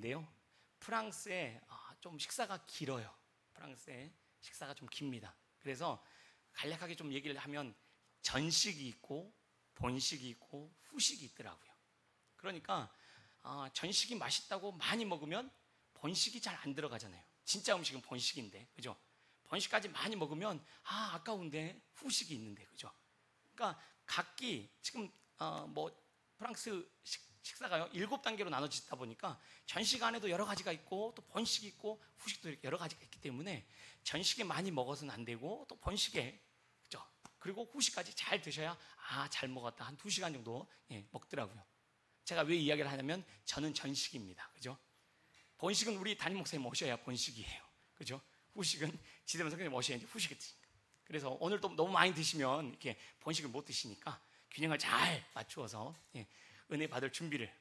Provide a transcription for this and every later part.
있는데요. 프랑스에 좀 식사가 길어요. 프랑스에 식사가 좀 깁니다. 그래서 간략하게 좀 얘기를 하면 전식이 있고 본식이 있고 후식이 있더라고요. 그러니까 전식이 맛있다고 많이 먹으면 본식이 잘 안 들어가잖아요. 진짜 음식은 본식인데, 그죠? 본식까지 많이 먹으면 아까운데 후식이 있는데, 그죠? 그러니까 각기 지금 프랑스 식사가요 7단계로 나눠지다 보니까 전식 안에도 여러 가지가 있고 또 본식이 있고 후식도 여러 가지가 있기 때문에 전식에 많이 먹어서는 안 되고 또 본식에, 그죠? 그리고 후식까지 잘 드셔야 잘 먹었다, 한 2시간 정도 먹더라고요. 제가 왜 이야기를 하냐면 저는 전식입니다, 그죠? 본식은 우리 담임 목사님 모셔야 본식이에요, 그죠? 후식은 지대만 성경님 모셔야 이제 후식이 드시니까. 그래서 오늘도 너무 많이 드시면 이렇게 본식을 못 드시니까 균형을 잘 맞추어서 은혜 받을 준비를,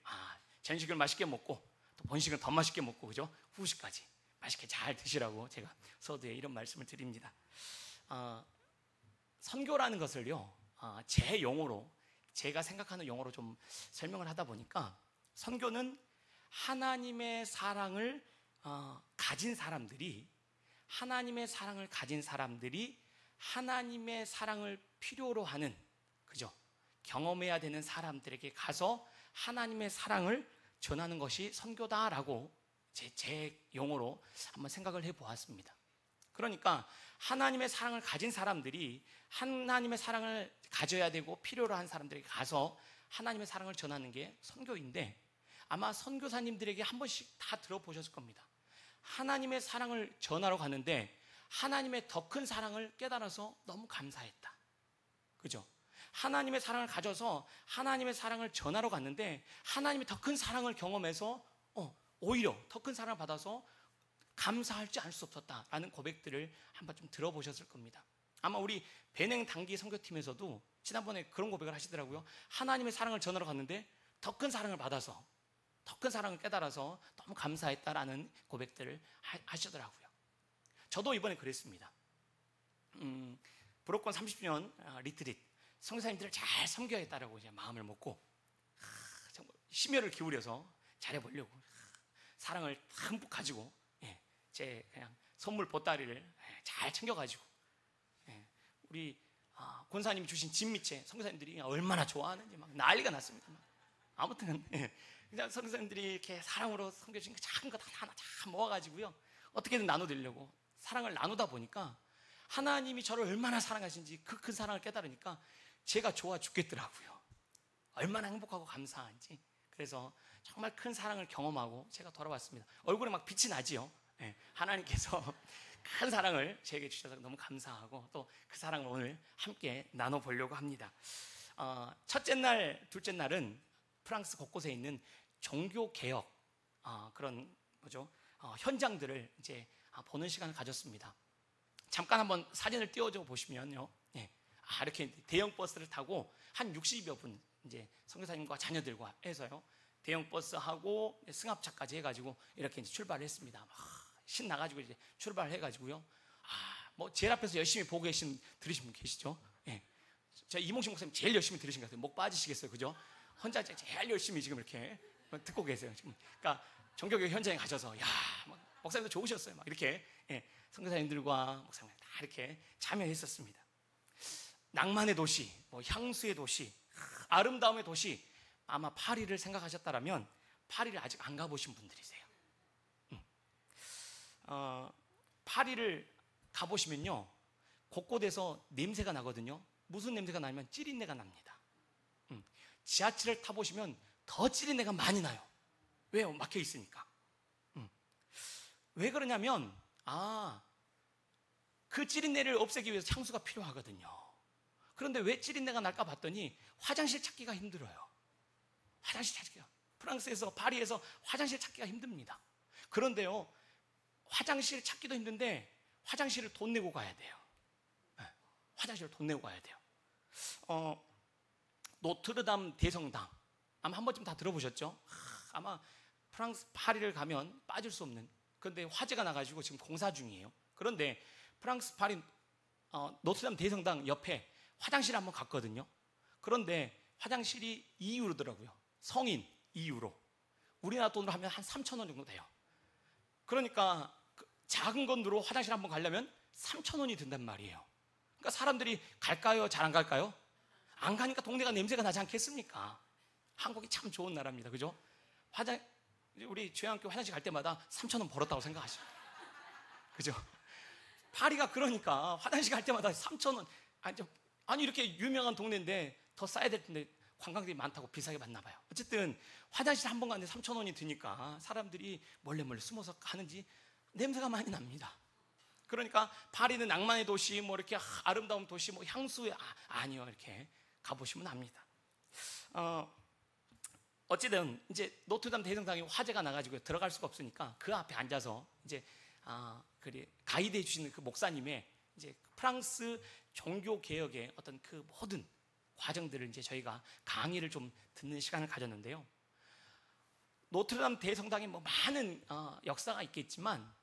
전식을 맛있게 먹고 또 본식은 더 맛있게 먹고, 그죠? 후식까지 맛있게 잘 드시라고 제가 서두에 이런 말씀을 드립니다. 선교라는 것을요, 제 용어로, 제가 생각하는 용어로 좀 설명을 하다 보니까 선교는 하나님의 사랑을 가진 사람들이 하나님의 사랑을 필요로 하는, 그죠? 경험해야 되는 사람들에게 가서 하나님의 사랑을 전하는 것이 선교다라고 제 용어로 한번 생각을 해보았습니다. 그러니까 하나님의 사랑을 가진 사람들이 하나님의 사랑을 가져야 되고 필요로 한 사람들에게 가서 하나님의 사랑을 전하는 게 선교인데, 아마 선교사님들에게 한 번씩 다 들어보셨을 겁니다. 하나님의 사랑을 전하러 가는데 하나님의 더 큰 사랑을 깨달아서 너무 감사했다, 그죠? 하나님의 사랑을 가져서 하나님의 사랑을 전하러 갔는데 하나님의 더 큰 사랑을 경험해서 오히려 더 큰 사랑을 받아서 감사할지 않을 수 없었다라는 고백들을 한번 좀 들어보셨을 겁니다. 아마 우리 배냉 단기 선교팀에서도 지난번에 그런 고백을 하시더라고요. 하나님의 사랑을 전하러 갔는데 더 큰 사랑을 받아서, 더 큰 사랑을 깨달아서 너무 감사했다라는 고백들을 하시더라고요. 저도 이번에 그랬습니다. 불업권 30주년 리트릿, 선교사님들을 잘 섬겨야겠다라고 이제 마음을 먹고 정말 심혈을 기울여서 잘해보려고 사랑을 듬뿍 가지고 제 그냥 선물 보따리를 잘 챙겨가지고 우리 권사님이 주신 진미채 선교사님들이 얼마나 좋아하는지 막 난리가 났습니다. 아무튼 그냥 선교사님들이 이렇게 사랑으로 섬겨주신 작은 것 하나 다 모아가지고요, 어떻게든 나눠드리려고 사랑을 나누다 보니까 하나님이 저를 얼마나 사랑하신지 그 큰 사랑을 깨달으니까 제가 좋아 죽겠더라고요. 얼마나 행복하고 감사한지. 그래서 정말 큰 사랑을 경험하고 제가 돌아왔습니다. 얼굴에 막 빛이 나지요. 하나님께서 큰 사랑을 제게 주셔서 너무 감사하고 또 그 사랑을 오늘 함께 나눠보려고 합니다. 첫째 날, 둘째 날은 프랑스 곳곳에 있는 종교개혁 그런 현장들을 이제 보는 시간을 가졌습니다. 잠깐 한번 사진을 띄워줘 보시면요, 이렇게 대형 버스를 타고 한 60여 분 이제 선교사님과 자녀들과 해서요, 대형 버스하고 승합차까지 해가지고 이렇게 이제 출발을 했습니다. 막 신나가지고 이제 출발을 해가지고요. 제일 앞에서 열심히 보고 들으신 분 계시죠? 저 이몽식 목사님 제일 열심히 들으신 것 같아요. 목 빠지시겠어요, 그죠? 혼자 제일 열심히 지금 이렇게 듣고 계세요. 지금. 그러니까 종교교육 현장에 가셔서 목사님도 좋으셨어요. 막 이렇게 선교사님들과 목사님 다 이렇게 참여했었습니다. 낭만의 도시, 향수의 도시, 아름다움의 도시, 아마 파리를 생각하셨다면 파리를 아직 안 가보신 분들이세요. 파리를 가보시면요, 곳곳에서 냄새가 나거든요. 무슨 냄새가 나냐면 찌린내가 납니다. 지하철을 타보시면 더 찌린내가 많이 나요. 왜요? 막혀 있으니까. 왜 그러냐면 그 찌린내를 없애기 위해서 향수가 필요하거든요. 그런데 왜 찌린내가 날까 봤더니 화장실 찾기가 힘들어요. 화장실 찾기가, 프랑스에서 파리에서 화장실 찾기가 힘듭니다. 그런데요, 화장실 찾기도 힘든데 화장실을 돈 내고 가야 돼요. 화장실을 돈 내고 가야 돼요. 노트르담 대성당, 아마 한 번쯤 다 들어보셨죠? 아마 프랑스 파리를 가면 빠질 수 없는, 그런데 화재가 나가지고 지금 공사 중이에요. 그런데 프랑스 파리 노트르담 대성당 옆에 화장실을 한번 갔거든요. 그런데 화장실이 2유로더라고요. 성인 2유로. 우리나라 돈으로 하면 한 3,000원 정도 돼요. 그러니까 작은 건으로 화장실 한번 가려면 3,000원이 든단 말이에요. 그러니까 사람들이 갈까요? 잘 안 갈까요? 안 가니까 동네가 냄새가 나지 않겠습니까? 한국이 참 좋은 나라입니다. 그죠? 우리 교회 화장실 갈 때마다 3,000원 벌었다고 생각하시죠. 그죠? 파리가 그러니까 화장실 갈 때마다 3,000원. 아니 이렇게 유명한 동네인데 더 싸야 될 텐데 관광객이 많다고 비싸게 받나 봐요. 어쨌든 화장실 한 번 가는데 3,000원이 드니까 사람들이 몰래 숨어서 가는지 냄새가 많이 납니다. 그러니까 파리는 낭만의 도시, 뭐 이렇게 아름다운 도시, 뭐 향수, 아니요, 이렇게 가보시면 압니다. 어쨌든 이제 노트르담 대성당이 화재가 나가지고 들어갈 수가 없으니까 그 앞에 앉아서 이제 가이드해 주시는 그 목사님의 이제 프랑스 종교 개혁의 어떤 그 모든 과정들을 이제 저희가 강의를 좀 듣는 시간을 가졌는데요. 노트르담 대성당에 뭐 많은 역사가 있겠지만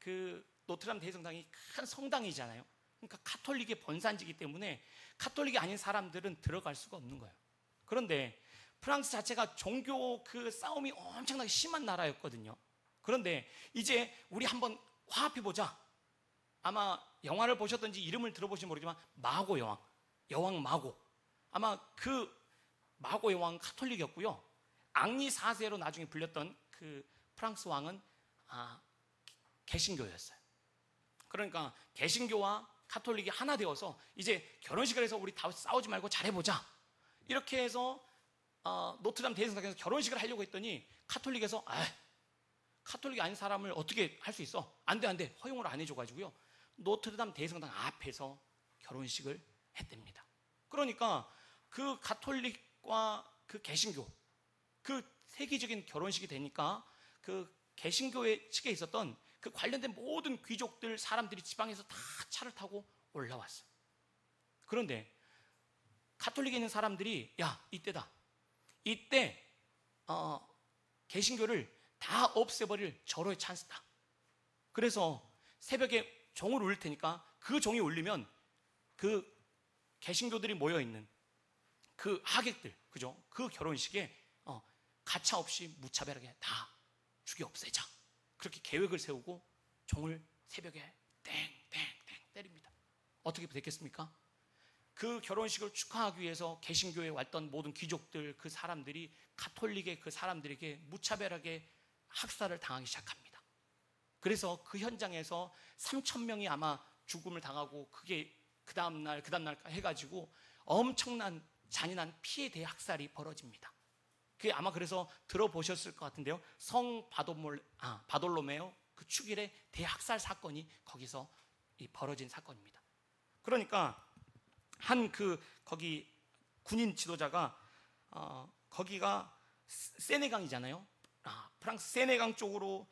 그 노트르담 대성당이 큰 성당이잖아요. 그러니까 카톨릭의 본산지이기 때문에 카톨릭이 아닌 사람들은 들어갈 수가 없는 거예요. 그런데 프랑스 자체가 종교 그 싸움이 엄청나게 심한 나라였거든요. 그런데 이제 우리 한번 화합해 보자. 아마 영화를 보셨던지 이름을 들어보시면 모르지만 마고 여왕 마고. 아마 그 마고 여왕 카톨릭이었고요. 앙리 4세로 나중에 불렸던 그 프랑스 왕은 개신교였어요. 그러니까 개신교와 카톨릭이 하나 되어서 이제 결혼식을 해서 우리 다 싸우지 말고 잘해보자. 이렇게 해서 노트르담 대성당에서 결혼식을 하려고 했더니 카톨릭에서 카톨릭이 아닌 사람을 어떻게 할 수 있어? 안 돼. 허용을 안 해줘가지고요. 노트르담 대성당 앞에서 결혼식을 했답니다. 그러니까 그 가톨릭과 그 개신교, 그 세계적인 결혼식이 되니까 그 개신교의 측에 있었던 그 관련된 모든 귀족들, 사람들이 지방에서 다 차를 타고 올라왔어요. 그런데 가톨릭에 있는 사람들이 이때다. 이때 개신교를 다 없애버릴 절호의 찬스다. 그래서 새벽에 종을 울릴 테니까 그 종이 울리면 그 개신교들이 모여있는 그 하객들, 그죠? 그 결혼식에 가차없이 무차별하게 다 죽여 없애자. 그렇게 계획을 세우고 종을 새벽에 땡땡땡 때립니다. 어떻게 됐겠습니까? 그 결혼식을 축하하기 위해서 개신교에 왔던 모든 귀족들, 그 사람들이 가톨릭의 그 사람들에게 무차별하게 학살을 당하기 시작합니다. 그래서 그 현장에서 3,000명이 아마 죽음을 당하고 그게 그 다음날 해가지고 엄청난 잔인한 피해 대학살이 벌어집니다. 그게 아마 그래서 들어보셨을 것 같은데요. 성 바돌로메오 그 축일의 대학살 사건이 거기서 벌어진 사건입니다. 그러니까 거기 군인 지도자가 거기가 세네강이잖아요. 프랑스 세네강 쪽으로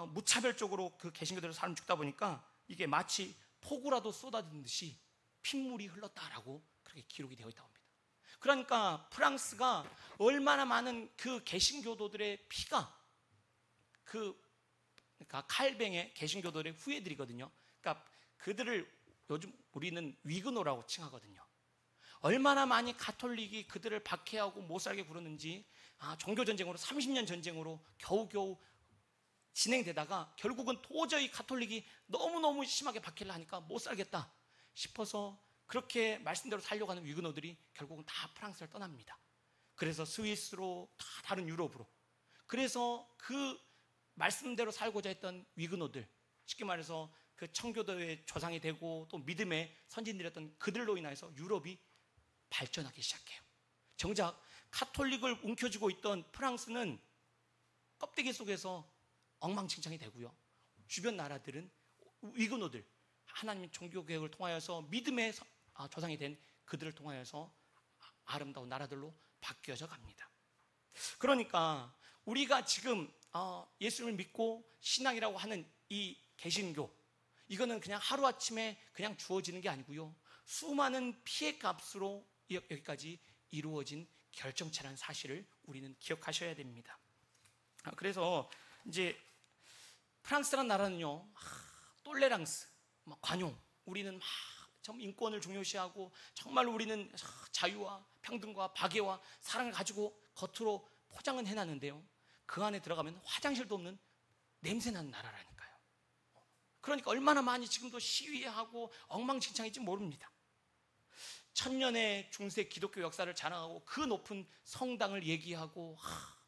무차별적으로 그 개신교들의 사람 죽다 보니까 이게 마치 폭우라도 쏟아진 듯이 핏물이 흘렀다라고 그렇게 기록이 되어 있다고 합니다. 그러니까 프랑스가 얼마나 많은 그 개신교도들의 피가 그러니까 칼뱅의 개신교도들의 후예들이거든요. 그러니까 그들을 요즘 우리는 위그노라고 칭하거든요. 얼마나 많이 가톨릭이 그들을 박해하고 못살게 구르는지 종교전쟁으로 30년 전쟁으로 겨우겨우 진행되다가 결국은 도저히 가톨릭이 너무너무 심하게 박해를 하니까 못살겠다 싶어서 그렇게 말씀대로 살려고 하는 위그노들이 결국은 다 프랑스를 떠납니다. 그래서 스위스로 다 다른 유럽으로. 그래서 그 말씀대로 살고자 했던 위그노들, 쉽게 말해서 그 청교도의 조상이 되고 또 믿음의 선진들이었던 그들로 인해서 유럽이 발전하기 시작해요. 정작 카톨릭을 움켜쥐고 있던 프랑스는 껍데기 속에서 엉망진창이 되고요. 주변 나라들은 위그노들, 하나님의 종교개혁을 통하여서 믿음의 조상이 된 그들을 통하여서 아름다운 나라들로 바뀌어져 갑니다. 그러니까 우리가 지금 예수님을 믿고 신앙이라고 하는 이 개신교, 이거는 그냥 하루아침에 그냥 주어지는 게 아니고요. 수많은 피해 값으로 여기까지 이루어진 결정체라는 사실을 우리는 기억하셔야 됩니다. 그래서 이제 프랑스라는 나라는요, 똘레랑스, 관용, 우리는 참 인권을 중요시하고 정말 우리는 자유와 평등과 박애와 사랑을 가지고 겉으로 포장은 해놨는데요. 그 안에 들어가면 화장실도 없는 냄새나는 나라라니까요. 그러니까 얼마나 많이 지금도 시위하고 엉망진창인지 모릅니다. 천년의 중세 기독교 역사를 자랑하고 그 높은 성당을 얘기하고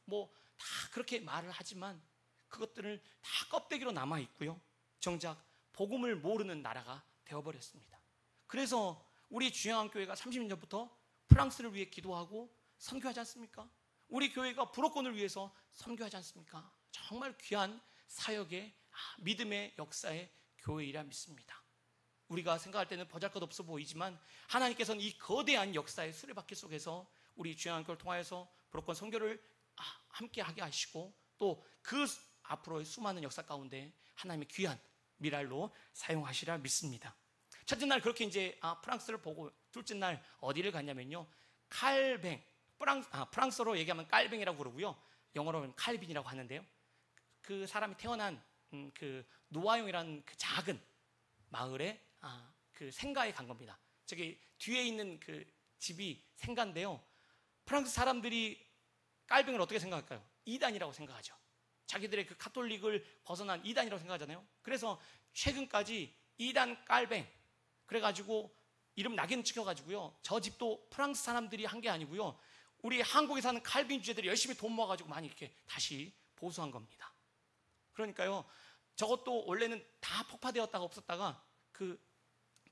뭐 다 그렇게 말을 하지만 그것들을 다 껍데기로 남아 있고요. 정작 복음을 모르는 나라가 되어버렸습니다. 그래서 우리 주영한교회가 30년 전부터 프랑스를 위해 기도하고 선교하지 않습니까? 우리 교회가 불어권을 위해서 선교하지 않습니까? 정말 귀한 사역의 믿음의 역사의 교회이라 믿습니다. 우리가 생각할 때는 보잘것없어 보이지만 하나님께서는 이 거대한 역사의 수레바퀴 속에서 우리 주영한교회를 통하여서 불어권 선교를 함께 하게 하시고 또 그 앞으로의 수많은 역사 가운데 하나님의 귀한 미랄로 사용하시라 믿습니다. 첫째 날 그렇게 이제 프랑스를 보고 둘째 날 어디를 갔냐면요, 칼뱅, 프랑스어로 얘기하면 깔뱅이라고 그러고요, 영어로 하면 칼빈이라고 하는데요, 그 사람이 태어난 그 노아용이라는 그 작은 마을에 그 생가에 간 겁니다. 저기 뒤에 있는 그 집이 생가인데요, 프랑스 사람들이 깔뱅을 어떻게 생각할까요? 이단이라고 생각하죠. 자기들의 그 카톨릭을 벗어난 이단이라고 생각하잖아요. 그래서 최근까지 이단 깔뱅 그래가지고 이름 낙인 찍혀가지고요, 저 집도 프랑스 사람들이 한 게 아니고요, 우리 한국에 사는 칼빈 주제들이 열심히 돈 모아가지고 많이 이렇게 다시 보수한 겁니다. 그러니까요, 저것도 원래는 다 폭파되었다가 없었다가 그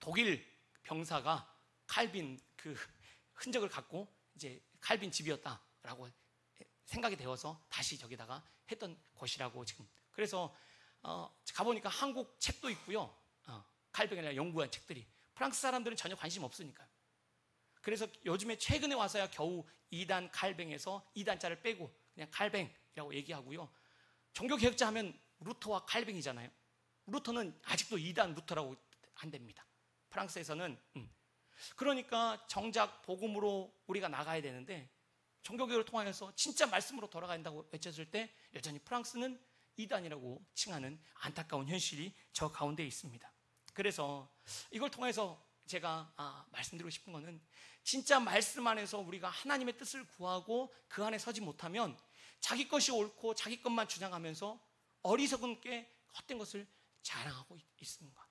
독일 병사가 칼빈 그 흔적을 갖고 이제 칼빈 집이었다라고 생각이 되어서 다시 저기다가 했던 곳이라고 지금. 그래서 가보니까 한국 책도 있고요, 칼뱅이나 연구한 책들이. 프랑스 사람들은 전혀 관심 없으니까요. 그래서 요즘에 최근에 와서야 겨우 2단 칼뱅에서 2단자를 빼고 그냥 칼뱅이라고 얘기하고요. 종교개혁자 하면 루터와 칼뱅이잖아요. 루터는 아직도 2단 루터라고 한답니다, 프랑스에서는. 그러니까 정작 복음으로 우리가 나가야 되는데 종교개혁을 통하여서 진짜 말씀으로 돌아간다고 외쳤을 때 여전히 프랑스는 이단이라고 칭하는 안타까운 현실이 저 가운데 있습니다. 그래서 이걸 통해서 제가 말씀드리고 싶은 것은, 진짜 말씀 안에서 우리가 하나님의 뜻을 구하고 그 안에 서지 못하면 자기 것이 옳고 자기 것만 주장하면서 어리석은 게 헛된 것을 자랑하고 있습니다.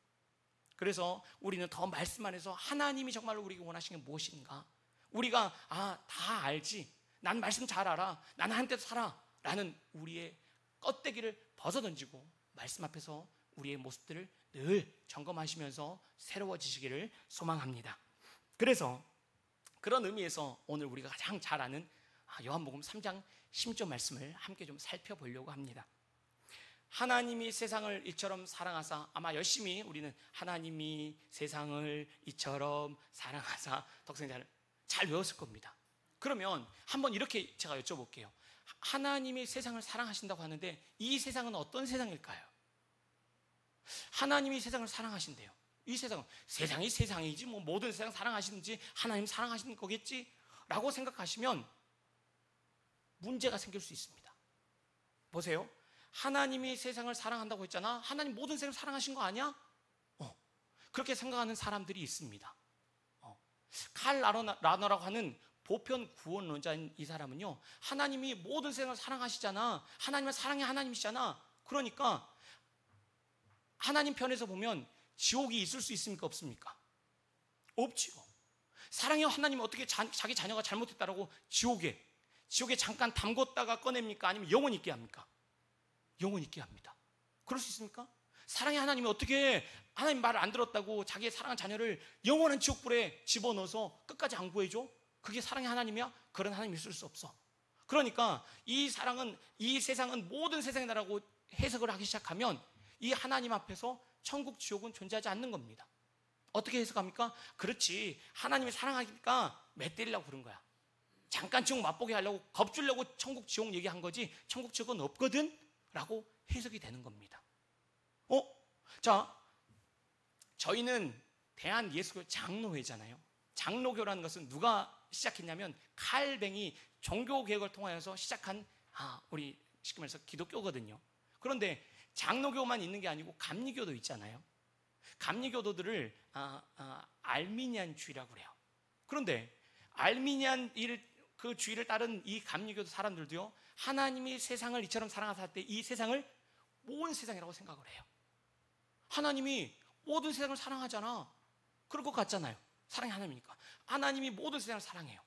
그래서 우리는 더 말씀 안에서 하나님이 정말로 우리에게 원하시는 게 무엇인가, 우리가 다 알지, 난 말씀 잘 알아, 나는 한때도 살아 라는 우리의 껍데기를 벗어던지고 말씀 앞에서 우리의 모습들을 늘 점검하시면서 새로워지시기를 소망합니다. 그래서 그런 의미에서 오늘 우리가 가장 잘 아는 요한복음 3장 10절 말씀을 함께 좀 살펴보려고 합니다. 하나님이 세상을 이처럼 사랑하사, 아마 열심히 우리는 하나님이 세상을 이처럼 사랑하사 독생자를 잘 외웠을 겁니다. 그러면 한번 이렇게 제가 여쭤볼게요. 하나님이 세상을 사랑하신다고 하는데 이 세상은 어떤 세상일까요? 하나님이 세상을 사랑하신대요. 이 세상이 세상이지 뭐 모든 세상 사랑하시는지 하나님 사랑하시는 거겠지 라고 생각하시면 문제가 생길 수 있습니다. 보세요, 하나님이 세상을 사랑한다고 했잖아. 하나님 모든 세상을 사랑하신 거 아니야? 그렇게 생각하는 사람들이 있습니다. 칼 라너라고 하는 보편 구원론자인 이 사람은요, 하나님이 모든 세상을 사랑하시잖아, 하나님은 사랑의 하나님이시잖아, 그러니까 하나님 편에서 보면 지옥이 있을 수 있습니까? 없습니까? 없지요. 사랑의 하나님은 어떻게 자기 자녀가 잘못했다라고 지옥에 잠깐 담궜다가 꺼냅니까? 아니면 영원히 있게 합니까? 영원히 있게 합니다. 그럴 수 있습니까? 사랑의 하나님이 어떻게 하나님 말을 안 들었다고 자기의 사랑한 자녀를 영원한 지옥불에 집어넣어서 끝까지 안 구해줘? 그게 사랑의 하나님이야? 그런 하나님이 있을 수 없어. 그러니까 이 세상은 모든 세상의 나라고 해석을 하기 시작하면 이 하나님 앞에서 천국 지옥은 존재하지 않는 겁니다. 어떻게 해석합니까? 그렇지, 하나님이 사랑하니까 맷때리려고 그런 거야. 잠깐 지옥 맛보게 하려고 겁주려고 천국 지옥 얘기한 거지 천국 지옥은 없거든 라고 해석이 되는 겁니다. 자, 저희는 대한예수교 장로회잖아요. 장로교라는 것은 누가 시작했냐면 칼뱅이 종교개혁을 통하여서 시작한 우리 쉽게 말해서 기독교거든요. 그런데 장로교만 있는 게 아니고 감리교도 있잖아요. 감리교도들을 알미니안주의라고 그래요. 그런데 알미니안 그 주의를 따른 이 감리교 사람들도요, 하나님이 세상을 이처럼 사랑하사 때 이 세상을 온 세상이라고 생각을 해요. 하나님이 모든 세상을 사랑하잖아. 그럴 것 같잖아요. 사랑이 하나님이니까. 하나님이 모든 세상을 사랑해요.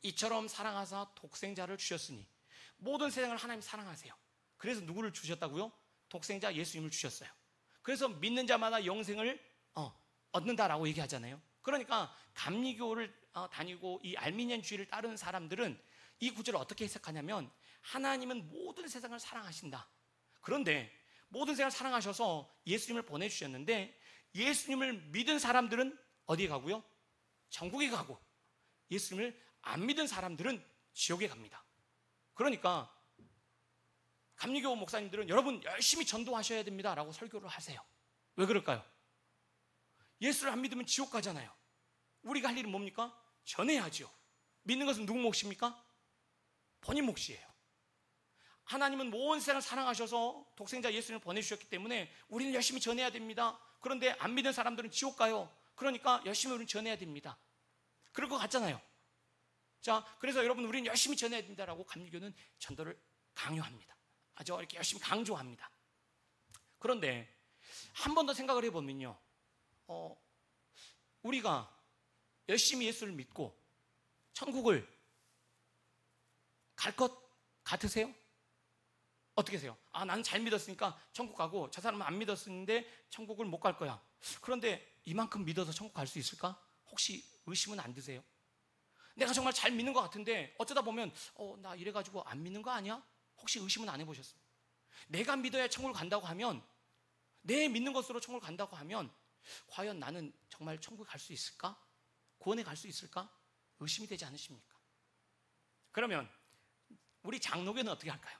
이처럼 사랑하사 독생자를 주셨으니 모든 세상을 하나님 사랑하세요. 그래서 누구를 주셨다고요? 독생자 예수님을 주셨어요. 그래서 믿는 자마다 영생을 얻는다라고 얘기하잖아요. 그러니까 감리교를 다니고 이 알미니안주의를 따르는 사람들은 이 구절을 어떻게 해석하냐면, 하나님은 모든 세상을 사랑하신다. 그런데 모든 세상을 사랑하셔서 예수님을 보내주셨는데, 예수님을 믿은 사람들은 어디에 가고요? 천국에 가고, 예수님을 안 믿은 사람들은 지옥에 갑니다. 그러니까 감리교 목사님들은 여러분 열심히 전도하셔야 됩니다 라고 설교를 하세요. 왜 그럴까요? 예수를 안 믿으면 지옥 가잖아요. 우리가 할 일은 뭡니까? 전해야죠. 믿는 것은 누구 몫입니까? 본인 몫이에요. 하나님은 온 세상을 사랑하셔서 독생자 예수님을 보내주셨기 때문에 우리는 열심히 전해야 됩니다. 그런데 안 믿는 사람들은 지옥 가요. 그러니까 열심히 우리는 전해야 됩니다. 그럴 것 같잖아요. 자, 그래서 여러분 우리는 열심히 전해야 된다라고 감리교는 전도를 강요합니다. 아주 이렇게 열심히 강조합니다. 그런데 한 번 더 생각을 해보면요, 우리가 열심히 예수를 믿고 천국을 갈 것 같으세요? 어떻게 하세요? 나는 잘 믿었으니까 천국 가고 저 사람은 안 믿었는데 천국을 못 갈 거야. 그런데 이만큼 믿어서 천국 갈 수 있을까? 혹시 의심은 안 드세요? 내가 정말 잘 믿는 것 같은데 어쩌다 보면 나 이래가지고 안 믿는 거 아니야? 혹시 의심은 안 해보셨어요? 내가 믿어야 천국을 간다고 하면, 내 믿는 것으로 천국을 간다고 하면 과연 나는 정말 천국에 갈 수 있을까? 구원에 갈 수 있을까? 의심이 되지 않으십니까? 그러면 우리 장로교는 어떻게 할까요?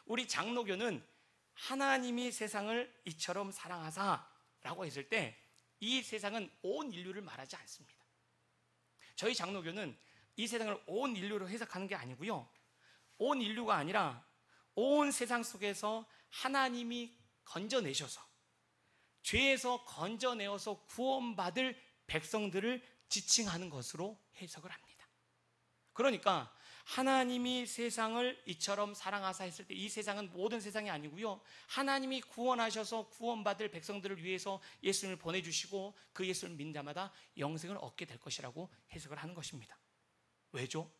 우리 장로교는 하나님이 세상을 이처럼 사랑하사 라고 했을 때 이 세상은 온 인류를 말하지 않습니다. 저희 장로교는 이 세상을 온 인류로 해석하는 게 아니고요, 온 인류가 아니라 온 세상 속에서 하나님이 건져내셔서 죄에서 건져내어서 구원받을 백성들을 지칭하는 것으로 해석을 합니다. 그러니까 하나님이 세상을 이처럼 사랑하사 했을 때 이 세상은 모든 세상이 아니고요, 하나님이 구원하셔서 구원받을 백성들을 위해서 예수님을 보내주시고 그 예수를 믿는 자마다 영생을 얻게 될 것이라고 해석을 하는 것입니다. 왜죠?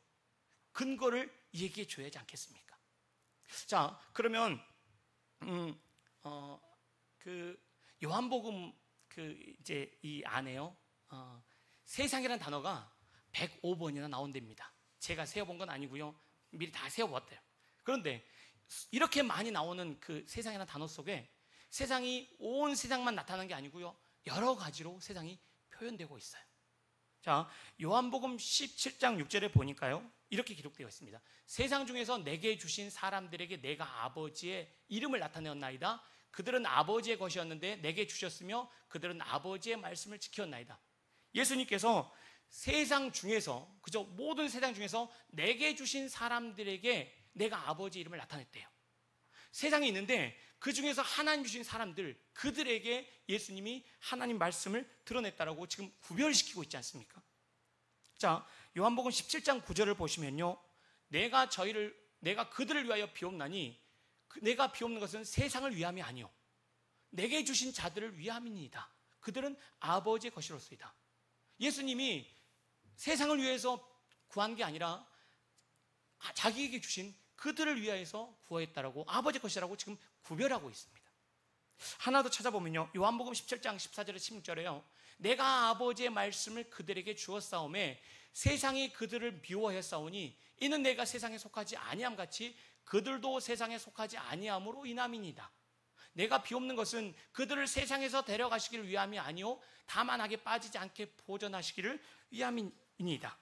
근거를 얘기해 줘야지 않겠습니까? 자, 그러면 요한복음 이제 이 안에요, 세상이라는 단어가 105번이나 나온답니다. 제가 세어본 건 아니고요, 미리 다 세어봤대요. 그런데 이렇게 많이 나오는 그 세상이라는 단어 속에 세상이 온 세상만 나타나는 게 아니고요, 여러 가지로 세상이 표현되고 있어요. 자, 요한복음 17장 6절에 보니까요, 이렇게 기록되어 있습니다. 세상 중에서 내게 주신 사람들에게 내가 아버지의 이름을 나타내었나이다. 그들은 아버지의 것이었는데 내게 주셨으며 그들은 아버지의 말씀을 지켰나이다. 예수님께서 세상 중에서, 그저 모든 세상 중에서 내게 주신 사람들에게 내가 아버지 이름을 나타냈대요. 세상에 있는데 그 중에서 하나님 주신 사람들, 그들에게 예수님이 하나님 말씀을 드러냈다라고 지금 구별시키고 있지 않습니까? 자, 요한복음 17장 9절을 보시면요, 내가 그들을 위하여 비옵나니, 내가 비옵는 것은 세상을 위함이 아니요 내게 주신 자들을 위함이니이다. 그들은 아버지의 것이로소이다. 예수님이 세상을 위해서 구한 게 아니라 자기에게 주신 그들을 위하여서 구하였다라고, 아버지 것이라고 지금 구별하고 있습니다. 하나 더 찾아보면요, 요한복음 17장 14절에 16절에요, 내가 아버지의 말씀을 그들에게 주었사오매 세상이 그들을 미워하였사오니 이는 내가 세상에 속하지 아니함 같이 그들도 세상에 속하지 아니함으로 인함이니이다. 내가 비옵는 것은 그들을 세상에서 데려가시기를 위함이 아니요 다만 악에 빠지지 않게 보존하시기를 위함이니이다.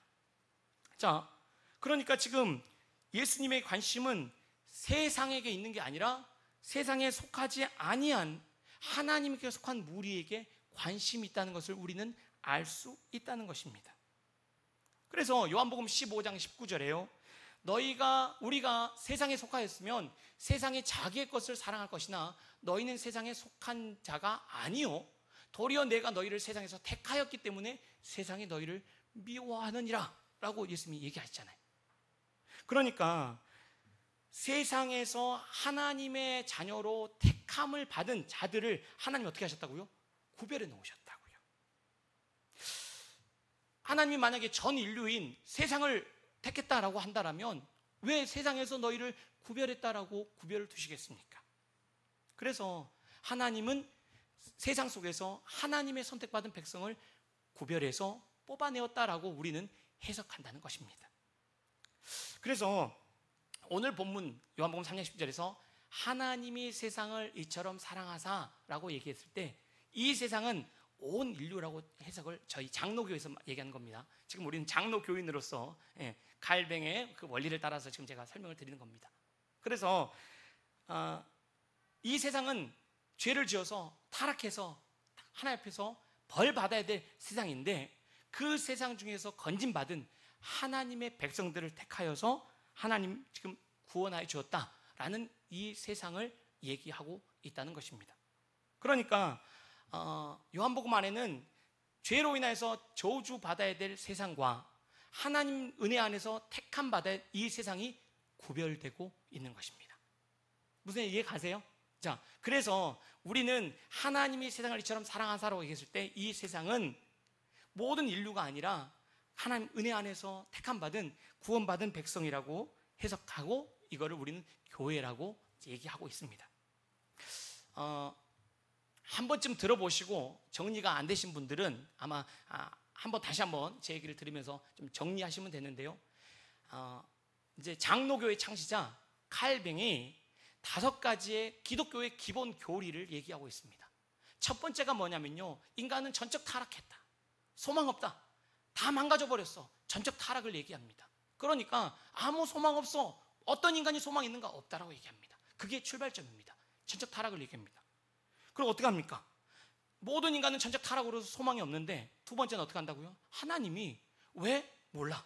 자, 그러니까 지금 예수님의 관심은 세상에게 있는 게 아니라 세상에 속하지 아니한 하나님께 속한 무리에게 관심이 있다는 것을 우리는 알 수 있다는 것입니다. 그래서 요한복음 15장 19절에요, 우리가 세상에 속하였으면 세상이 자기의 것을 사랑할 것이나 너희는 세상에 속한 자가 아니요 도리어 내가 너희를 세상에서 택하였기 때문에 세상이 너희를 미워하느니라 라고 예수님이 얘기하시잖아요. 그러니까 세상에서 하나님의 자녀로 택함을 받은 자들을 하나님이 어떻게 하셨다고요? 구별해 놓으셨다고요. 하나님이 만약에 전 인류인 세상을 택했다라고 한다면 왜 세상에서 너희를 구별했다라고 구별을 두시겠습니까? 그래서 하나님은 세상 속에서 하나님의 선택받은 백성을 구별해서 뽑아내었다라고 우리는 해석한다는 것입니다. 그래서 오늘 본문 요한복음 3장 10절에서 하나님이 세상을 이처럼 사랑하사라고 얘기했을 때 이 세상은 온 인류라고 해석을 저희 장로교에서 얘기하는 겁니다. 지금 우리는 장로교인으로서 갈뱅의 그 원리를 따라서 지금 제가 설명을 드리는 겁니다. 그래서 이 세상은 죄를 지어서 타락해서 하나님 앞에서 벌 받아야 될 세상인데 그 세상 중에서 건진받은 하나님의 백성들을 택하여서 하나님 지금 구원하여 주었다라는 이 세상을 얘기하고 있다는 것입니다. 그러니까 요한복음 안에는 죄로 인해서 저주받아야 될 세상과 하나님 은혜 안에서 택함 받아야 할 이 세상이 구별되고 있는 것입니다. 무슨 이해 가세요? 자, 그래서 우리는 하나님이 세상을 이처럼 사랑하사라고 얘기했을 때 이 세상은 모든 인류가 아니라 하나님 은혜 안에서 택함 받은 구원받은 백성이라고 해석하고 이거를 우리는 교회라고 얘기하고 있습니다. 한 번쯤 들어보시고 정리가 안 되신 분들은 아마 다시 한번 제 얘기를 들으면서 좀 정리하시면 되는데요. 이제 장로교의 창시자 칼뱅이 5가지의 기독교의 기본 교리를 얘기하고 있습니다. 첫 번째가 뭐냐면요, 인간은 전적 타락했다, 소망 없다, 다 망가져 버렸어, 전적 타락을 얘기합니다. 그러니까 아무 소망 없어, 어떤 인간이 소망 있는가? 없다라고 얘기합니다. 그게 출발점입니다. 전적 타락을 얘기합니다. 그럼 어떻게 합니까? 모든 인간은 전적 타락으로서 소망이 없는데 두 번째는 어떻게 한다고요? 하나님이 왜? 몰라.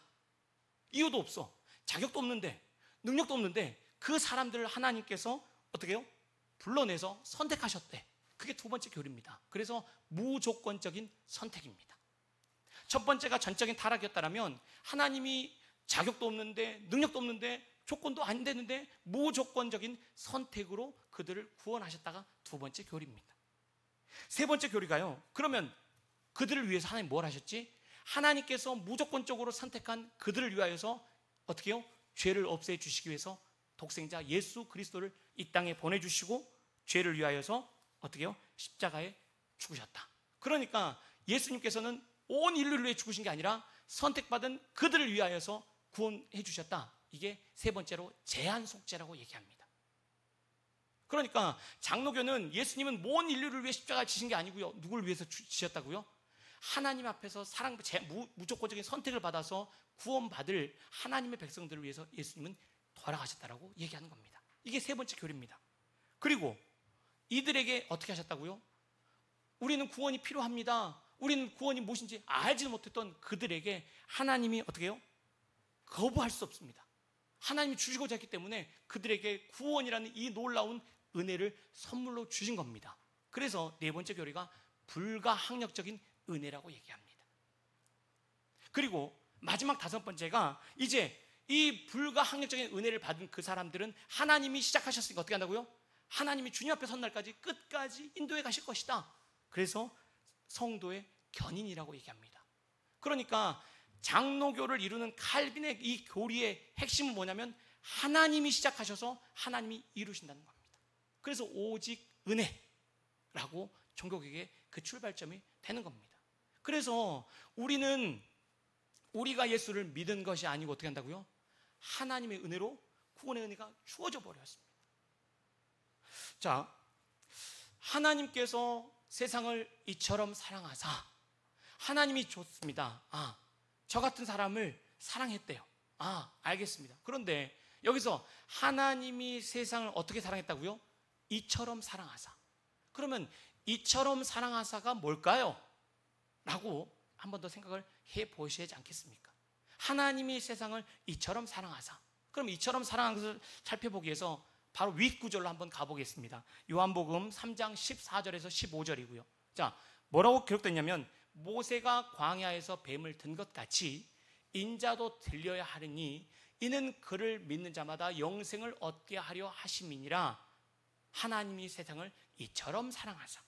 이유도 없어. 자격도 없는데, 능력도 없는데 그 사람들을 하나님께서 어떻게 해요? 불러내서 선택하셨대. 그게 두 번째 교리입니다. 그래서 무조건적인 선택입니다. 첫 번째가 전적인 타락이었다면 하나님이 자격도 없는데, 능력도 없는데, 조건도 안 되는데 무조건적인 선택으로 그들을 구원하셨다가 두 번째 교리입니다. 세 번째 교리가요, 그러면 그들을 위해서 하나님 뭘 하셨지? 하나님께서 무조건적으로 선택한 그들을 위하여서 어떻게 해요? 죄를 없애 주시기 위해서 독생자 예수 그리스도를 이 땅에 보내주시고 죄를 위하여서 어떻게 해요? 십자가에 죽으셨다. 그러니까 예수님께서는 온 인류를 위해 죽으신 게 아니라 선택받은 그들을 위하여서 구원해 주셨다. 이게 세 번째로 제한 속죄라고 얘기합니다. 그러니까 장로교는 예수님은 온 인류를 위해 십자가를 지신 게 아니고요, 누구를 위해서 지셨다고요? 하나님 앞에서 무조건적인 선택을 받아서 구원받을 하나님의 백성들을 위해서 예수님은 돌아가셨다라고 얘기하는 겁니다. 이게 세 번째 교리입니다. 그리고 이들에게 어떻게 하셨다고요? 우리는 구원이 필요합니다, 우리는 구원이 무엇인지 알지도 못했던 그들에게 하나님이 어떻게 해요? 거부할 수 없습니다. 하나님이 주시고자 했기 때문에 그들에게 구원이라는 이 놀라운 은혜를 선물로 주신 겁니다. 그래서 네 번째 교리가 불가항력적인 은혜라고 얘기합니다. 그리고 마지막 다섯 번째가 이제 이 불가항력적인 은혜를 받은 그 사람들은 하나님이 시작하셨으니까 어떻게 한다고요? 하나님이 주님 앞에 선 날까지 끝까지 인도해 가실 것이다. 그래서 성도의 견인이라고 얘기합니다. 그러니까 장로교를 이루는 칼빈의 이 교리의 핵심은 뭐냐면 하나님이 시작하셔서 하나님이 이루신다는 겁니다. 그래서 오직 은혜라고 종교개혁의 그 출발점이 되는 겁니다. 그래서 우리가 예수를 믿은 것이 아니고 어떻게 한다고요? 하나님의 은혜로 구원의 은혜가 주어져 버렸습니다. 자, 하나님께서 세상을 이처럼 사랑하사 하나님이 좋습니다. 저 같은 사람을 사랑했대요. 알겠습니다. 그런데 여기서 하나님이 세상을 어떻게 사랑했다고요? 이처럼 사랑하사. 그러면 이처럼 사랑하사가 뭘까요? 라고 한 번 더 생각을 해보셔야 하지 않겠습니까? 하나님이 세상을 이처럼 사랑하사. 그럼 이처럼 사랑한 것을 살펴보기 위해서 바로 윗구절로 한번 가보겠습니다. 요한복음 3장 14절에서 15절이고요. 자, 뭐라고 기록됐냐면 모세가 광야에서 뱀을 든 것 같이 인자도 들려야 하느니 이는 그를 믿는 자마다 영생을 얻게 하려 하심이니라. 하나님이 세상을 이처럼 사랑하사.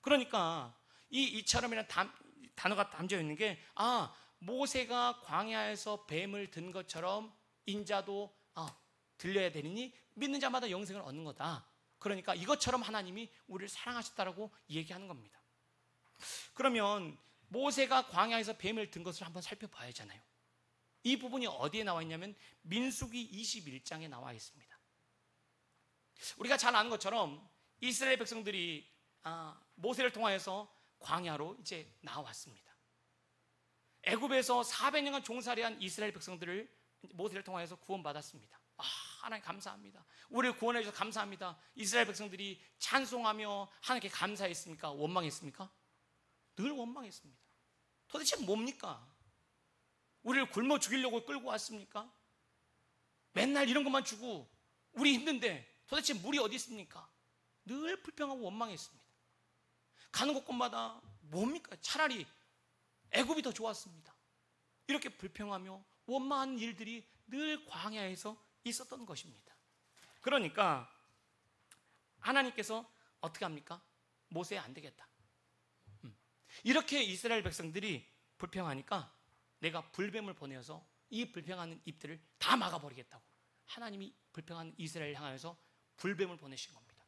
그러니까 이 이처럼이라는 단어가 담겨 있는 게, 모세가 광야에서 뱀을 든 것처럼 인자도 들려야 되느니 믿는 자마다 영생을 얻는 거다. 그러니까 이것처럼 하나님이 우리를 사랑하셨다라고 얘기하는 겁니다. 그러면 모세가 광야에서 뱀을 든 것을 한번 살펴봐야 하잖아요. 이 부분이 어디에 나와 있냐면 민수기 21장에 나와 있습니다. 우리가 잘 아는 것처럼 이스라엘 백성들이 모세를 통하여서 광야로 이제 나왔습니다. 애굽에서 400년간 종살이한 이스라엘 백성들을 모세를 통하여서 구원받았습니다. 하나님 감사합니다. 우리를 구원해 주셔서 감사합니다. 이스라엘 백성들이 찬송하며 하나님께 감사했습니까? 원망했습니까? 늘 원망했습니다. 도대체 뭡니까? 우리를 굶어 죽이려고 끌고 왔습니까? 맨날 이런 것만 주고 우리 힘든데 도대체 물이 어디 있습니까? 늘 불평하고 원망했습니다. 가는 곳곳마다 뭡니까? 차라리 애굽이 더 좋았습니다. 이렇게 불평하며 원망하는 일들이 늘 광야에서 있었던 것입니다. 그러니까 하나님께서 어떻게 합니까? 모세 안 되겠다. 이렇게 이스라엘 백성들이 불평하니까 내가 불뱀을 보내어서 이 불평하는 입들을 다 막아버리겠다고 하나님이 불평하는 이스라엘을 향하여서 불뱀을 보내신 겁니다.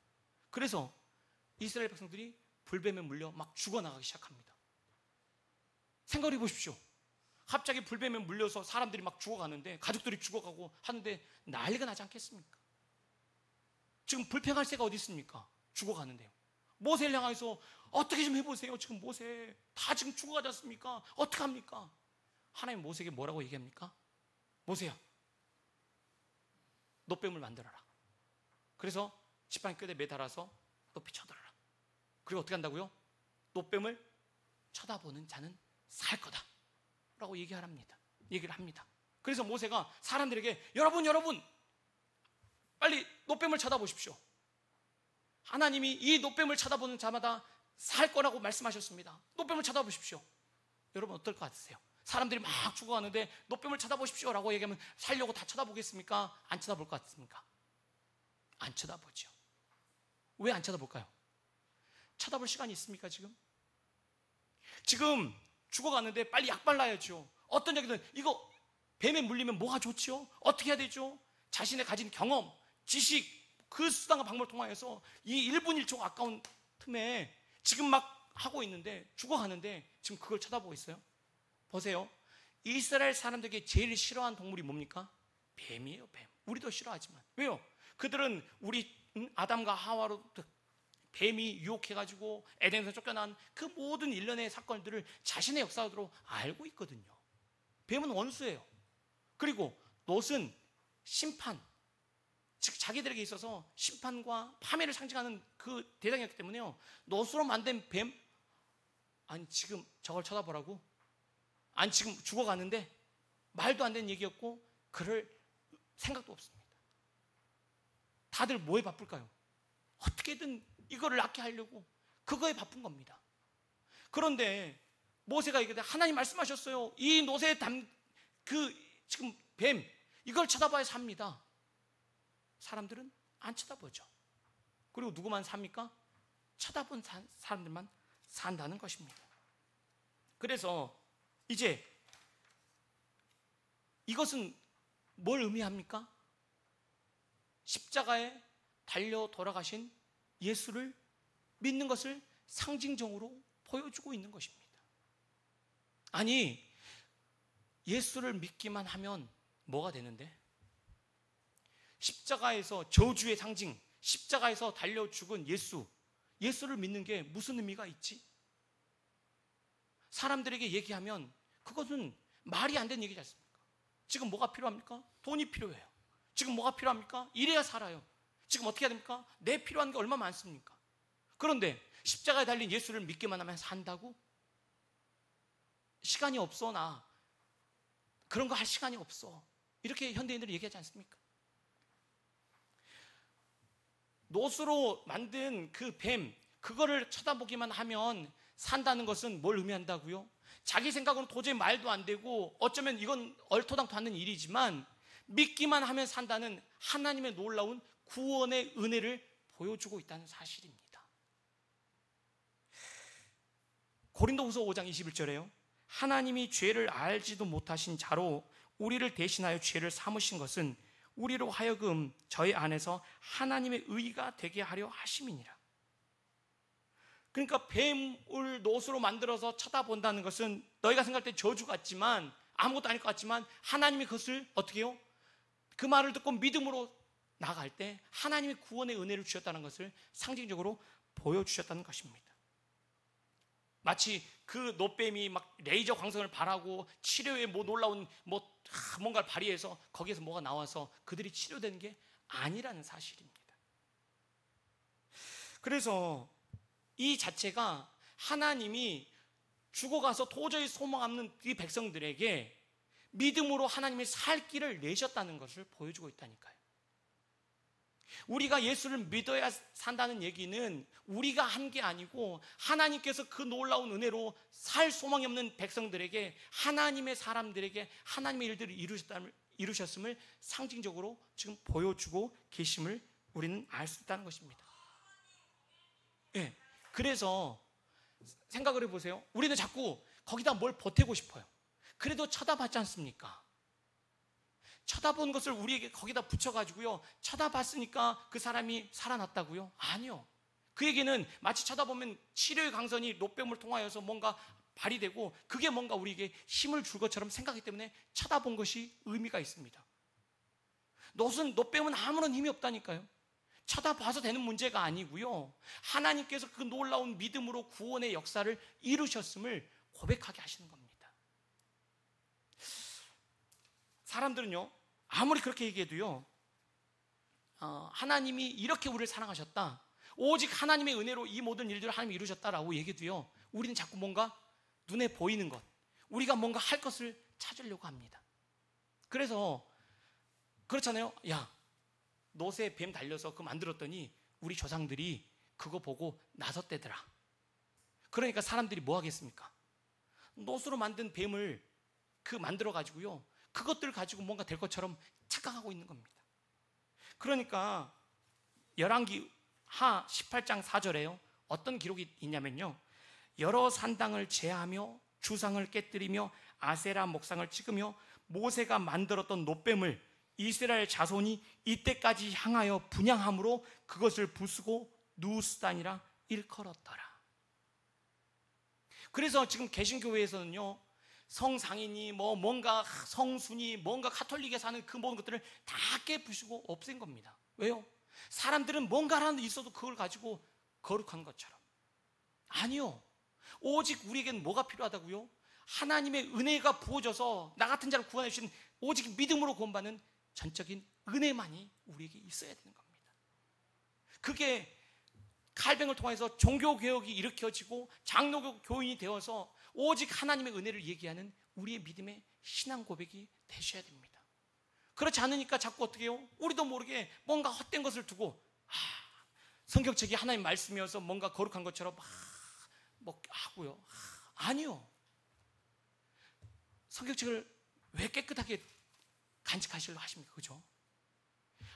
그래서 이스라엘 백성들이 불뱀에 물려 막 죽어나가기 시작합니다. 생각해 보십시오. 갑자기 불뱀에 물려서 사람들이 막 죽어가는데, 가족들이 죽어가고 하는데 난리가 나지 않겠습니까? 지금 불평할 새가 어디 있습니까? 죽어가는데요. 모세를 향해서 어떻게 좀 해보세요. 지금 모세 다 지금 죽어가지 않습니까? 어떡합니까? 하나님 모세에게 뭐라고 얘기합니까? 모세야, 노뱀을 만들어라. 그래서 지팡이 끝에 매달아서 높이 쳐들어라. 그리고 어떻게 한다고요? 노뱀을 쳐다보는 자는 살 거다 라고 얘기를 합니다. 그래서 모세가 사람들에게 여러분 빨리 노뱀을 쳐다보십시오. 하나님이 이 노뱀을 쳐다보는 자마다 살 거라고 말씀하셨습니다. 노뱀을 쳐다보십시오. 여러분 어떨 것 같으세요? 사람들이 막 죽어가는데 노뱀을 쳐다보십시오 라고 얘기하면 살려고 다 쳐다보겠습니까? 안 쳐다볼 것 같습니까? 안 쳐다보죠. 왜 안 쳐다볼까요? 쳐다볼 시간이 있습니까? 지금 죽어가는데 빨리 약 발라야죠. 어떤 얘기든 이거 뱀에 물리면 뭐가 좋지요? 어떻게 해야 되죠? 자신의 가진 경험, 지식, 그 수단과 방법을 통하여서 이 1분 1초 아까운 틈에 지금 막 하고 있는데 죽어가는데 지금 그걸 쳐다보고 있어요. 보세요. 이스라엘 사람들에게 제일 싫어하는 동물이 뭡니까? 뱀이에요. 뱀. 우리도 싫어하지만. 왜요? 그들은 우리 아담과 하와로 뱀이 유혹해가지고 에덴에서 쫓겨난 그 모든 일련의 사건들을 자신의 역사로 알고 있거든요. 뱀은 원수예요. 그리고 놋은 심판, 즉 자기들에게 있어서 심판과 파멸을 상징하는 그 대상이었기 때문에요. 놋으로 만든 뱀, 아니 지금 저걸 쳐다보라고? 아니 지금 죽어가는데 말도 안 되는 얘기였고 그럴 생각도 없습니다. 다들 뭐에 바쁠까요? 어떻게든 이거를 낫게 하려고 그거에 바쁜 겁니다. 그런데 모세가 얘기해, 하나님 말씀하셨어요. 이 놋에 지금 뱀 이걸 쳐다봐야 삽니다. 사람들은 안 쳐다보죠. 그리고 누구만 삽니까? 쳐다본 사람들만 산다는 것입니다. 그래서 이제 이것은 뭘 의미합니까? 십자가에 달려 돌아가신 예수를 믿는 것을 상징적으로 보여주고 있는 것입니다. 아니, 예수를 믿기만 하면 뭐가 되는데? 십자가에서 저주의 상징, 십자가에서 달려 죽은 예수를 믿는 게 무슨 의미가 있지? 사람들에게 얘기하면 그것은 말이 안 되는 얘기지 않습니까? 지금 뭐가 필요합니까? 돈이 필요해요. 지금 뭐가 필요합니까? 이래야 살아요. 지금 어떻게 해야 됩니까? 내 필요한 게 얼마 많습니까? 그런데 십자가에 달린 예수를 믿기만 하면 산다고? 시간이 없어, 나 그런 거 할 시간이 없어, 이렇게 현대인들이 얘기하지 않습니까? 놋으로 만든 그 뱀, 그거를 쳐다보기만 하면 산다는 것은 뭘 의미한다고요? 자기 생각으로는 도저히 말도 안 되고 어쩌면 이건 얼토당토 않는 일이지만 믿기만 하면 산다는 하나님의 놀라운 구원의 은혜를 보여주고 있다는 사실입니다. 고린도후서 5장 21절에요. 하나님이 죄를 알지도 못하신 자로 우리를 대신하여 죄를 삼으신 것은 우리로 하여금 저희 안에서 하나님의 의가 되게 하려 하심이니라. 그러니까 뱀을 노수로 만들어서 쳐다본다는 것은 너희가 생각할 때 저주 같지만 아무것도 아닐 것 같지만 하나님이 그것을 어떻게 해요? 그 말을 듣고 믿음으로 나아갈 때 하나님의 구원의 은혜를 주셨다는 것을 상징적으로 보여주셨다는 것입니다. 마치 그 노뱀이 막 레이저 광선을 발하고 치료에 뭐 놀라운 뭔가를 발휘해서 거기에서 뭐가 나와서 그들이 치료되는 게 아니라는 사실입니다. 그래서 이 자체가 하나님이 죽어가서 도저히 소망 없는 이 백성들에게 믿음으로 하나님의 살 길을 내셨다는 것을 보여주고 있다니까요. 우리가 예수를 믿어야 산다는 얘기는 우리가 한 게 아니고 하나님께서 그 놀라운 은혜로 살 소망이 없는 백성들에게, 하나님의 사람들에게 하나님의 일들을 이루셨음을 상징적으로 지금 보여주고 계심을 우리는 알 수 있다는 것입니다. 예. 그래서 생각을 해보세요. 우리는 자꾸 거기다 뭘 보태고 싶어요. 그래도 쳐다봤지 않습니까? 쳐다본 것을 우리에게 거기다 붙여가지고요, 쳐다봤으니까 그 사람이 살아났다고요? 아니요. 그에게는 마치 쳐다보면 치료의 강선이 노뱀을 통하여서 뭔가 발휘되고 그게 뭔가 우리에게 힘을 줄 것처럼 생각하기 때문에 쳐다본 것이 의미가 있습니다. 노뱀은 아무런 힘이 없다니까요. 쳐다봐서 되는 문제가 아니고요, 하나님께서 그 놀라운 믿음으로 구원의 역사를 이루셨음을 고백하게 하시는 겁니다. 사람들은요, 아무리 그렇게 얘기해도요, 하나님이 이렇게 우리를 사랑하셨다, 오직 하나님의 은혜로 이 모든 일들을 하나님이 이루셨다라고 얘기해도요, 우리는 자꾸 뭔가 눈에 보이는 것, 우리가 뭔가 할 것을 찾으려고 합니다. 그래서 그렇잖아요. 야, 노새 뱀 달려서 그거 만들었더니 우리 조상들이 그거 보고 나섰대더라. 그러니까 사람들이 뭐 하겠습니까? 노수로 만든 뱀을 만들어 가지고요, 그것들 가지고 뭔가 될 것처럼 착각하고 있는 겁니다. 그러니까 열왕기 하 18장 4절에요 어떤 기록이 있냐면요, 여러 산당을 제하며 주상을 깨뜨리며 아세라 목상을 찍으며 모세가 만들었던 노뱀을 이스라엘 자손이 이때까지 향하여 분향함으로 그것을 부수고 누스단이라 일컬었더라. 그래서 지금 개신교회에서는요, 성상인이 뭔가 성순이 뭔가 카톨릭에 사는 그 모든 것들을 다 깨부수고 없앤 겁니다. 왜요? 사람들은 뭔가라는 데 있어도 그걸 가지고 거룩한 것처럼. 아니요. 오직 우리에게는 뭐가 필요하다고요? 하나님의 은혜가 부어져서 나 같은 자를 구원해 주신 오직 믿음으로 구원받는 전적인 은혜만이 우리에게 있어야 되는 겁니다. 그게 칼뱅을 통해서 종교개혁이 일으켜지고 장로교 교인이 되어서 오직 하나님의 은혜를 얘기하는 우리의 믿음의 신앙 고백이 되셔야 됩니다. 그렇지 않으니까 자꾸 어떻게 해요? 우리도 모르게 뭔가 헛된 것을 두고 성경책이 하나님 말씀이어서 뭔가 거룩한 것처럼 뭐 하고요. 아니요. 성경책을 왜 깨끗하게 간직하시려 하십니까? 그죠?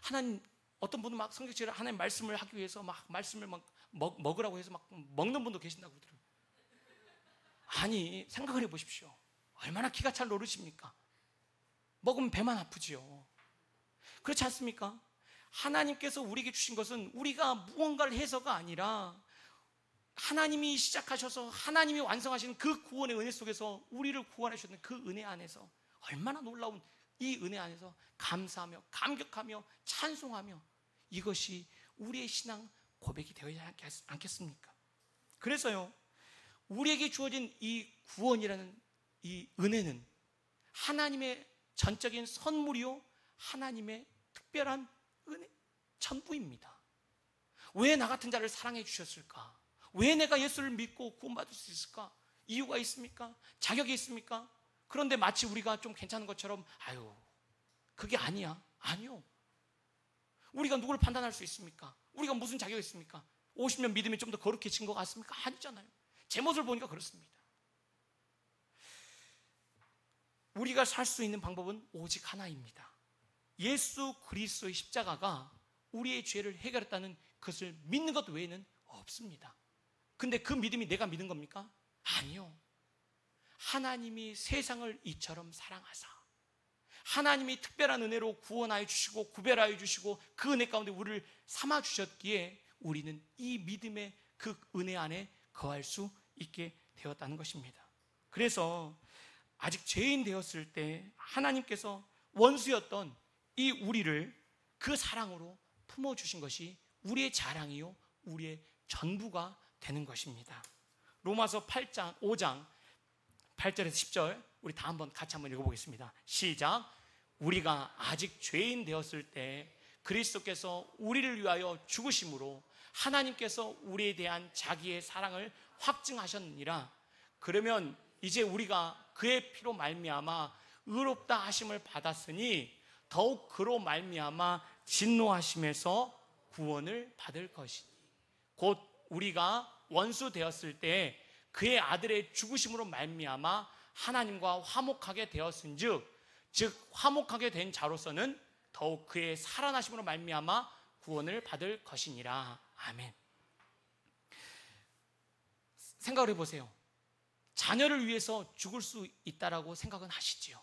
하나님, 어떤 분은 막 성경책을 하나님 말씀을 하기 위해서 막 말씀을 막 먹으라고 해서 막 먹는 분도 계신다고 그러더라고요. 아니, 생각을 해보십시오. 얼마나 기가 찰 노릇입니까? 먹으면 배만 아프지요. 그렇지 않습니까? 하나님께서 우리에게 주신 것은 우리가 무언가를 해서가 아니라 하나님이 시작하셔서 하나님이 완성하시는 그 구원의 은혜 속에서 우리를 구원해 주셨는 그 은혜 안에서 얼마나 놀라운 이 은혜 안에서 감사하며 감격하며 찬송하며 이것이 우리의 신앙 고백이 되어야 하지 않겠습니까? 그래서요, 우리에게 주어진 이 구원이라는 이 은혜는 하나님의 전적인 선물이요, 하나님의 특별한 은혜, 전부입니다. 왜 나 같은 자를 사랑해 주셨을까? 왜 내가 예수를 믿고 구원받을 수 있을까? 이유가 있습니까? 자격이 있습니까? 그런데 마치 우리가 좀 괜찮은 것처럼 아유, 그게 아니야. 아니요. 우리가 누구를 판단할 수 있습니까? 우리가 무슨 자격이 있습니까? 50년 믿으면 좀 더 거룩해진 것 같습니까? 아니잖아요. 제 모습을 보니까 그렇습니다. 우리가 살 수 있는 방법은 오직 하나입니다. 예수 그리스도의 십자가가 우리의 죄를 해결했다는 것을 믿는 것 외에는 없습니다. 근데 그 믿음이 내가 믿은 겁니까? 아니요. 하나님이 세상을 이처럼 사랑하사 하나님이 특별한 은혜로 구원하여 주시고 구별하여 주시고 그 은혜 가운데 우리를 삼아 주셨기에 우리는 이 믿음의 그 은혜 안에 거할 수 있게 되었다는 것입니다. 그래서 아직 죄인 되었을 때 하나님께서 원수였던 이 우리를 그 사랑으로 품어주신 것이 우리의 자랑이요 우리의 전부가 되는 것입니다. 로마서 5장 8절에서 10절 우리 다 한번 같이 한번 읽어보겠습니다. 시작. 우리가 아직 죄인 되었을 때 그리스도께서 우리를 위하여 죽으심으로 하나님께서 우리에 대한 자기의 사랑을 확증하셨느니라. 그러면 이제 우리가 그의 피로 말미암아 의롭다 하심을 받았으니 더욱 그로 말미암아 진노하심에서 구원을 받을 것이니 곧 우리가 원수 되었을 때 그의 아들의 죽으심으로 말미암아 하나님과 화목하게 되었은즉 즉 화목하게 된 자로서는 더욱 그의 살아나심으로 말미암아 구원을 받을 것이니라. 아멘. 생각을 해보세요. 자녀를 위해서 죽을 수 있다라고 생각은 하시지요.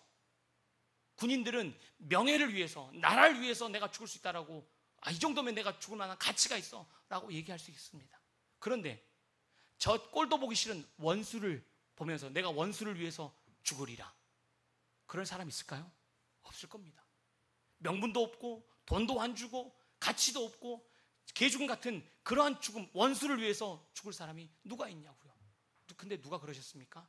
군인들은 명예를 위해서 나라를 위해서 내가 죽을 수 있다라고 이 정도면 내가 죽을 만한 가치가 있어 라고 얘기할 수 있습니다. 그런데 저 꼴도 보기 싫은 원수를 보면서 내가 원수를 위해서 죽으리라 그런 사람 있을까요? 없을 겁니다. 명분도 없고 돈도 안 주고 가치도 없고 개죽음 같은 그러한 죽음, 원수를 위해서 죽을 사람이 누가 있냐고요. 근데 누가 그러셨습니까?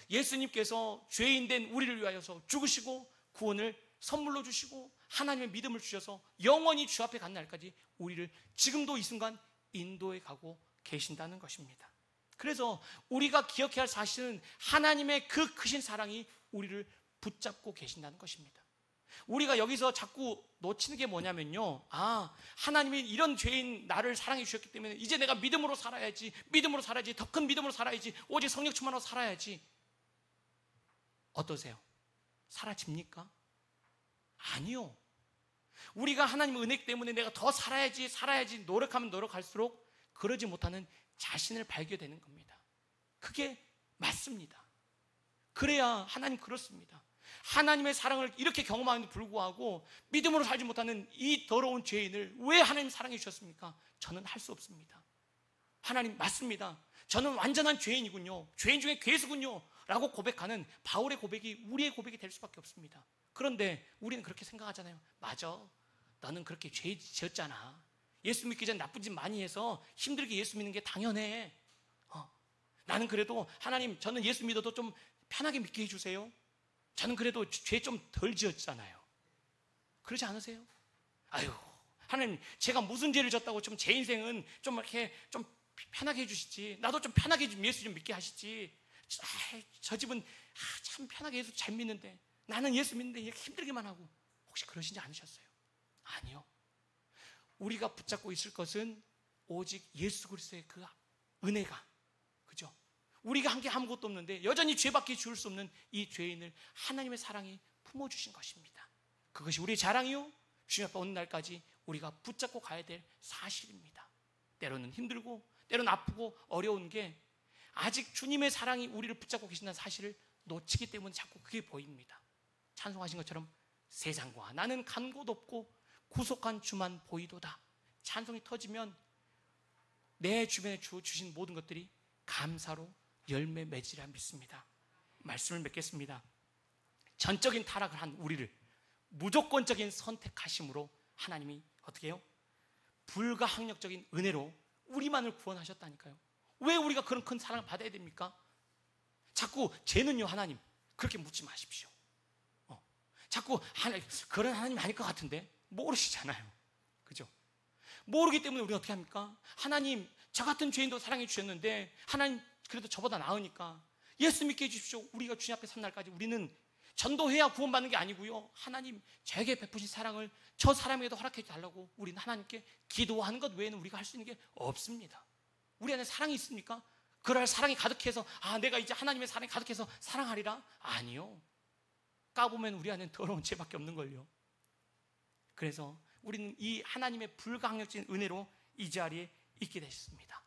예수님께서 죄인 된 우리를 위하여서 죽으시고 구원을 선물로 주시고 하나님의 믿음을 주셔서 영원히 주 앞에 간 날까지 우리를 지금도 이 순간 인도해 가고 계신다는 것입니다. 그래서 우리가 기억해야 할 사실은 하나님의 그 크신 사랑이 우리를 붙잡고 계신다는 것입니다. 우리가 여기서 자꾸 놓치는 게 뭐냐면요, 하나님이 이런 죄인 나를 사랑해 주셨기 때문에 이제 내가 믿음으로 살아야지, 더 큰 믿음으로 살아야지, 오직 성령 충만으로 살아야지. 어떠세요? 사라집니까? 아니요. 우리가 하나님의 은혜 때문에 내가 더 살아야지 노력하면 노력할수록 그러지 못하는 자신을 발견되는 겁니다. 그게 맞습니다. 그래야 하나님 그렇습니다. 하나님의 사랑을 이렇게 경험함에도 불구하고 믿음으로 살지 못하는 이 더러운 죄인을 왜 하나님 사랑해 주셨습니까? 저는 할 수 없습니다. 하나님 맞습니다. 저는 완전한 죄인이군요. 죄인 중에 괴수군요. 라고 고백하는 바울의 고백이 우리의 고백이 될 수밖에 없습니다. 그런데 우리는 그렇게 생각하잖아요. 맞아. 너는 그렇게 죄 지었잖아. 예수 믿기 전에 나쁜 짓 많이 해서 힘들게 예수 믿는 게 당연해. 나는 그래도 하나님 저는 예수 믿어도 좀 편하게 믿게 해주세요. 저는 그래도 죄 좀 덜 지었잖아요. 그러지 않으세요? 아유, 하나님 제가 무슨 죄를 졌다고 좀 제 인생은 좀 이렇게 좀 편하게 해주시지. 나도 좀 편하게 좀 예수 좀 믿게 하시지. 저 집은 참 편하게 예수 잘 믿는데 나는 예수 믿는데 이렇게 힘들게만 하고. 혹시 그러시지 않으셨어요? 아니요. 우리가 붙잡고 있을 것은 오직 예수 그리스도의 그 은혜가, 그죠? 우리가 한 게 아무것도 없는데 여전히 죄밖에 지을 수 없는 이 죄인을 하나님의 사랑이 품어주신 것입니다. 그것이 우리의 자랑이요 주님 앞에 오는 날까지 우리가 붙잡고 가야 될 사실입니다. 때로는 힘들고 때로는 아프고 어려운 게 아직 주님의 사랑이 우리를 붙잡고 계신다는 사실을 놓치기 때문에 자꾸 그게 보입니다. 찬송하신 것처럼 세상과 나는 간 곳 없고 구속한 주만 보이도다. 찬송이 터지면 내 주변에 주신 모든 것들이 감사로 열매 맺으리라 믿습니다. 말씀을 맺겠습니다. 전적인 타락을 한 우리를 무조건적인 선택하심으로 하나님이 어떻게 해요? 불가항력적인 은혜로 우리만을 구원하셨다니까요. 왜 우리가 그런 큰 사랑을 받아야 됩니까? 자꾸 죄는요 하나님 그렇게 묻지 마십시오. 자꾸 그런 하나님 아닐 것 같은데 모르시잖아요. 그죠? 모르기 때문에 우리가 어떻게 합니까? 하나님 저 같은 죄인도 사랑해 주셨는데 하나님 그래도 저보다 나으니까 예수 믿게 해주십시오. 우리가 주님 앞에 선 날까지 우리는 전도해야 구원받는 게 아니고요, 하나님 저에게 베푸신 사랑을 저 사람에게도 허락해 달라고 우리는 하나님께 기도하는 것 외에는 우리가 할 수 있는 게 없습니다. 우리 안에 사랑이 있습니까? 그럴 사랑이 가득해서 내가 이제 하나님의 사랑이 가득해서 사랑하리라? 아니요. 까보면 우리 안에는 더러운 죄밖에 없는 걸요. 그래서 우리는 이 하나님의 불가항력적인 은혜로 이 자리에 있게 되셨습니다.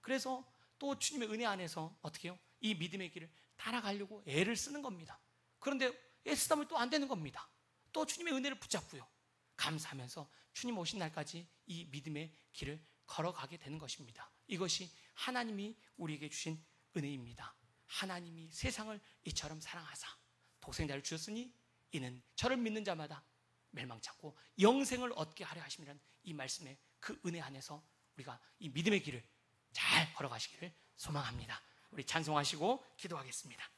그래서 또 주님의 은혜 안에서 어떻게 해요? 이 믿음의 길을 따라가려고 애를 쓰는 겁니다. 그런데 애쓰다 보면 또 안 되는 겁니다. 또 주님의 은혜를 붙잡고요, 감사하면서 주님 오신 날까지 이 믿음의 길을 걸어가게 되는 것입니다. 이것이 하나님이 우리에게 주신 은혜입니다. 하나님이 세상을 이처럼 사랑하사 독생자를 주셨으니 이는 저를 믿는 자마다 멸망치 않고 영생을 얻게 하려 하심이라는 이 말씀의 그 은혜 안에서 우리가 이 믿음의 길을 잘 걸어가시기를 소망합니다. 우리 찬송하시고 기도하겠습니다.